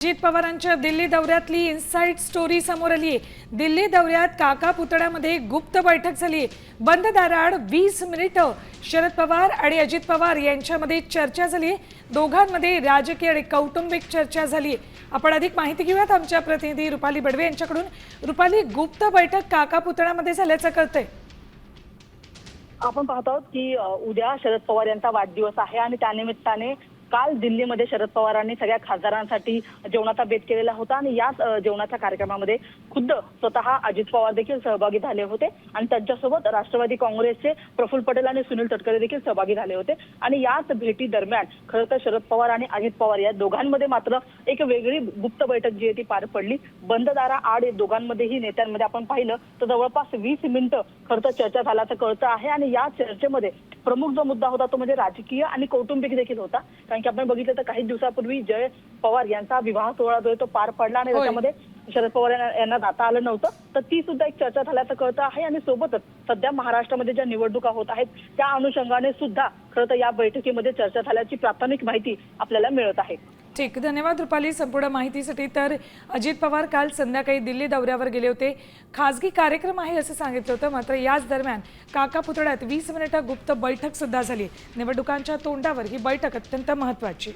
अजित पवारांच्या Delhi दौऱ्यातली inside story समोर आली आहे। दिल्ली दौऱ्यात काका पुतळ्यामध्ये गुप्त बैठक झाली। बंद दाराआड 20 मिनिटं शरद पवार आणि अजित पवार यांच्यामध्ये चर्चा झाली। दोघांमध्ये राजकीय आणि कौटुंबिक चर्चा झाली। आपण अधिक माहिती घेऊयात आमच्या प्रतिनिधी रुपाली बडवे यांच्याकडून। रुपाली, गुप्त बैठक काका पुतळ्यामध्ये झाल्याचं कळतंय। आपण पाहतो की उद्या शरद पवार यांचा वाढदिवस आहे आणि त्यानिमित्ताने काल दिल्लीमध्ये शरद पवारांनी सगळ्या खासदारांसाठी जेवणाचा बेत केलेला होता आणि याच जेवणाच्या कार्यक्रमामध्ये खुद्द स्वतः अजित पवार देखील सहभागी झाले होते आणि त्यांच्यासोबत राष्ट्रवादी काँग्रेसचे प्रफुल्ल पटेल आणि सुनील तटकरे देखील सहभागी झाले होते। आणि याच भेटी दरम्यान खरं तर शरद पवार आणि अजित पवार या दोघांमध्ये मात्र एक वेगळी गुप्त बैठक जी आहे ती पार पडली। बंद दाराआड दोघांमध्येही नेत्यांमध्ये आपण पाहिलं तर जवळपास 20 मिनिटं खरं तर चर्चा झाल्याचं कळतं आहे आणि या चर्चेमध्ये प्रमुख जो मुद्दा होता तो म्हणजे राजकीय आणि कौटुंबिक देखील होता। कारण की आपण बघितलं तर काही दिवसापूर्वी जय पवार यांचा विवाह सोहळा जो तो पार पडला आणि त्याच्यामध्ये शरद पवार यांना जाता आलं नव्हतं, तर ती सुद्धा एक चर्चा झाल्याचं कळतं आहे। आणि सोबतच सध्या महाराष्ट्रामध्ये ज्या निवडणुका होत आहेत त्या अनुषंगाने सुद्धा खरं तर या बैठकीमध्ये चर्चा झाल्याची प्राथमिक माहिती आपल्याला मिळत आहे। ठीक, धन्यवाद रुपाली संपूर्ण माहितीसाठी। तर अजित पवार काल संध्याकाळी दिल्ली दौऱ्यावर गेले होते। खासगी कार्यक्रम आहे असं सांगितलं होतं, मात्र याच दरम्यान काका पुतळ्यात 20 मिनिटं गुप्त बैठक सुद्धा झाली। निवडणुकांच्या तोंडावर ही बैठक अत्यंत महत्त्वाची।